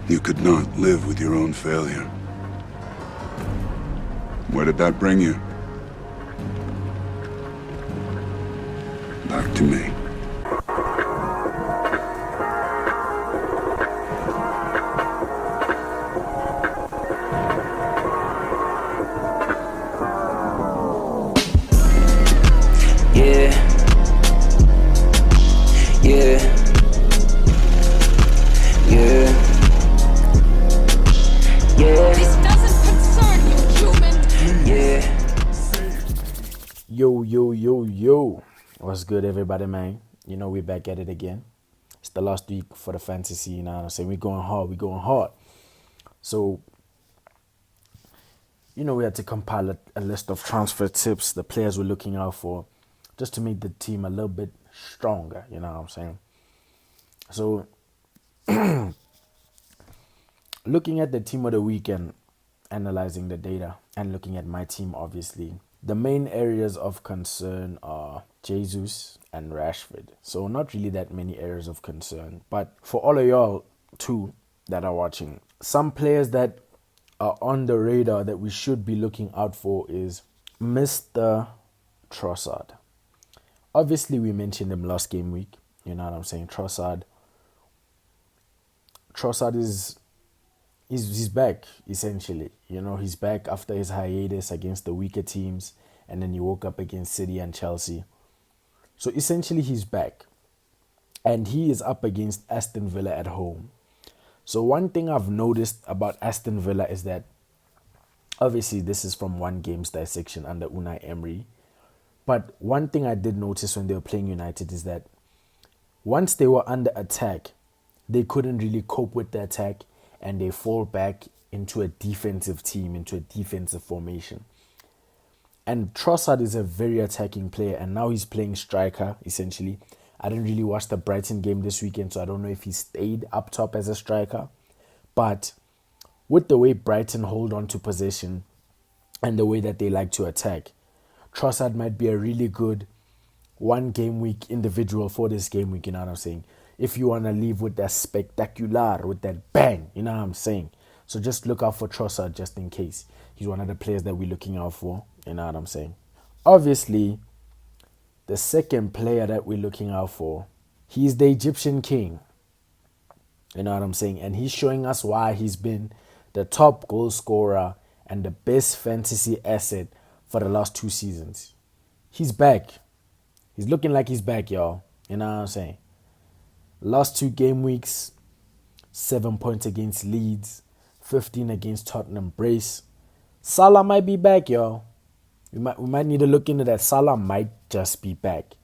You could not live with your own failure. Where did that bring you? Back to me. Yeah. Yeah. Yeah. Yeah. This doesn't concern you, human. Yeah. Yo. What's good, everybody, man? You know, we're back at it again. It's the last week for the fantasy, you know what I'm saying? We're going hard. So, you know, we had to compile a list of transfer tips, the players we're looking out for, just to make the team a little bit stronger, you know what I'm saying? So, looking at the team of the week and analyzing the data and looking at my team, obviously, the main areas of concern are Jesus and Rashford. So not really that many areas of concern. But for all of y'all, too, that are watching, some players that are on the radar that we should be looking out for is Mr. Trossard. Obviously, we mentioned him last game week. You know what I'm saying? Trossard is he's back, essentially. You know, he's back after his hiatus against the weaker teams, and then he woke up against City and Chelsea. So essentially he's back, and he is up against Aston Villa at home. So one thing I've noticed about Aston Villa is that, obviously this is from one game's dissection under Unai Emery, but one thing I did notice when they were playing United is that once they were under attack, they couldn't really cope with the attack, and they fall back into a defensive team, into a defensive formation. And Trossard is a very attacking player, and now he's playing striker, essentially. I didn't really watch the Brighton game this weekend, so I don't know if he stayed up top as a striker. But with the way Brighton hold on to possession and the way that they like to attack, Trossard might be a really good one game week individual for this game week, you know what I'm saying? If you want to leave with that spectacular, with that bang, you know what I'm saying? So just look out for Trossard just in case. He's one of the players that we're looking out for, you know what I'm saying? Obviously, the second player that we're looking out for, he's the Egyptian king, you know what I'm saying? And he's showing us why he's been the top goal scorer and the best fantasy asset for the last 2 seasons. He's back. He's looking like he's back, y'all. You know what I'm saying? Last 2 game weeks, 7 points against Leeds, 15 against Tottenham Brace. Salah might be back, y'all. We might need to look into that. Salah might just be back.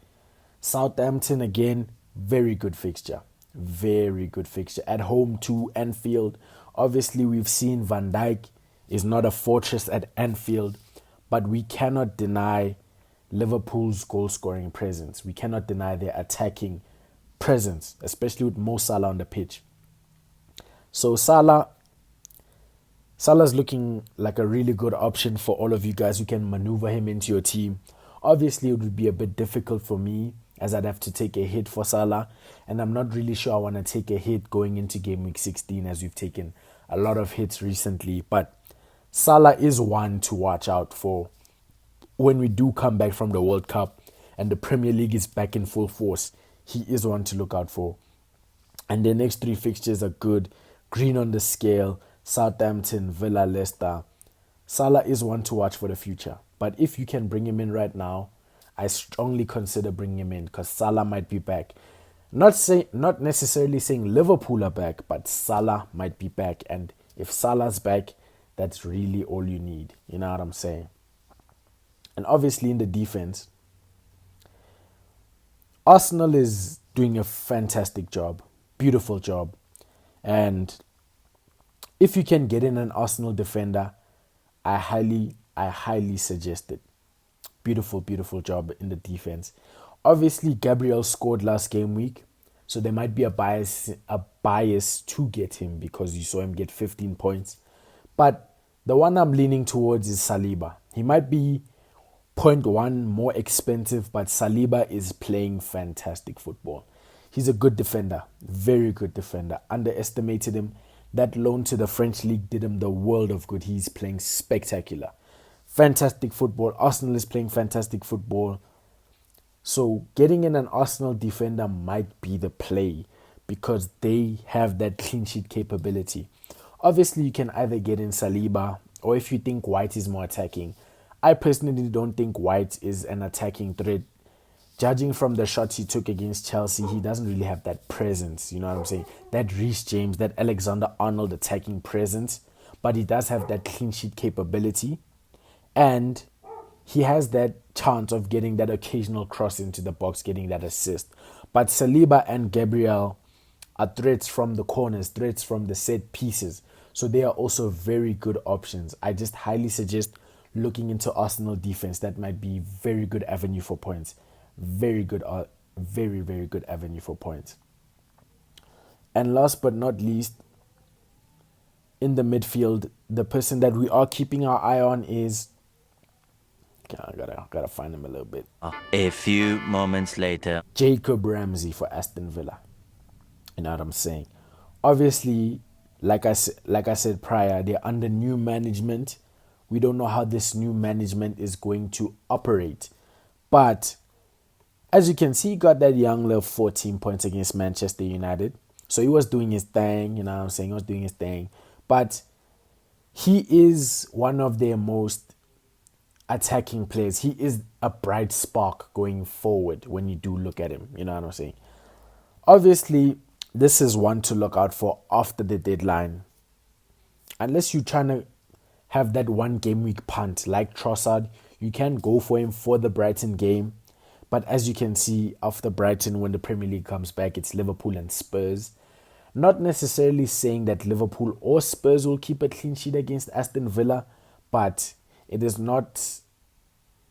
Southampton again, very good fixture. Very good fixture. At home to Anfield. Obviously, we've seen Van Dijk is not a fortress at Anfield, but we cannot deny Liverpool's goal-scoring presence. We cannot deny their attacking presence, especially with Mo Salah on the pitch. So Salah's looking like a really good option for all of you guys who can maneuver him into your team. Obviously, it would be a bit difficult for me as I'd have to take a hit for Salah, and I'm not really sure I want to take a hit going into game week 16 as we've taken a lot of hits recently. But Salah is one to watch out for when we do come back from the World Cup and the Premier League is back in full force. He is one to look out for. And the next 3 fixtures are good. Green on the scale, Southampton, Villa, Leicester. Salah is one to watch for the future. But if you can bring him in right now, I strongly consider bringing him in because Salah might be back. Not necessarily saying Liverpool are back, but Salah might be back. And if Salah's back, that's really all you need. You know what I'm saying? And obviously in the defense, Arsenal is doing a fantastic job. Beautiful job. And if you can get in an Arsenal defender, I highly suggest it. Beautiful job in the defense. Obviously, Gabriel scored last game week, so there might be a bias to get him because you saw him get 15 points. But the one I'm leaning towards is Saliba. He might be 0.1 more expensive, but Saliba is playing fantastic football. He's a good defender, very good defender. Underestimated him. That loan to the French league did him the world of good. He's playing spectacular. Fantastic football. Arsenal is playing fantastic football. So getting in an Arsenal defender might be the play because they have that clean sheet capability. Obviously, you can either get in Saliba, or if you think White is more attacking. I personally don't think White is an attacking threat. Judging from the shots he took against Chelsea, he doesn't really have that presence. You know what I'm saying? That Reece James, that Alexander-Arnold attacking presence. But he does have that clean sheet capability. And he has that chance of getting that occasional cross into the box, getting that assist. But Saliba and Gabriel are threats from the corners, threats from the set pieces. So they are also very good options. I just highly suggest looking into Arsenal defense. That might be very good avenue for points. Very good, very good avenue for points. And last but not least, in the midfield, the person that we are keeping our eye on is... I gotta find him a little bit. A few moments later. Jacob Ramsey for Aston Villa. You know what I'm saying? Obviously, like I said prior, they're under new management. We don't know how this new management is going to operate. But as you can see, he got that young love 14 points against Manchester United. So he was doing his thing, you know what I'm saying? He was doing his thing. But he is one of their most attacking players. He is a bright spark going forward when you do look at him, you know what I'm saying? Obviously, this is one to look out for after the deadline. Unless you're trying to have that one game week punt like Trossard, you can go for him for the Brighton game. But as you can see, after Brighton, when the Premier League comes back, it's Liverpool and Spurs. Not necessarily saying that Liverpool or Spurs will keep a clean sheet against Aston Villa, but it is not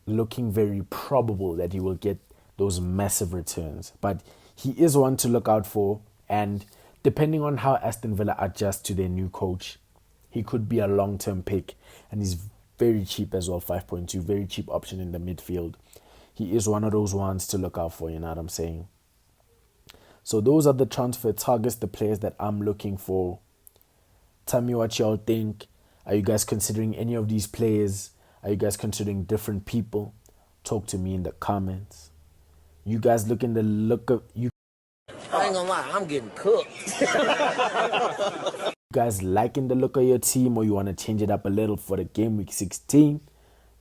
looking very probable that he will get those massive returns. But he is one to look out for, and depending on how Aston Villa adjust to their new coach, he could be a long-term pick, and he's very cheap as well, 5.2, very cheap option in the midfield. He is one of those ones to look out for, you know what I'm saying? So those are the transfer targets, the players that I'm looking for. Tell me what y'all think. Are you guys considering any of these players? Are you guys considering different people? Talk to me in the comments. You guys I ain't gonna lie, I'm getting cooked. You guys liking the look of your team, or you want to change it up a little for the game week 16?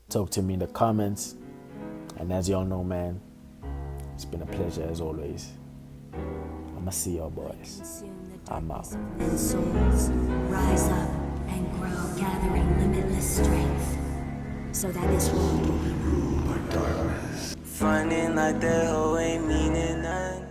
Talk to me in the comments. And as y'all know, man, it's been a pleasure as always. I'ma see y'all boys. I'm out. Souls rise up and grow, gathering limitless strength, so that this world will be ruled by darkness. Finding like that hoe ain't meaning none.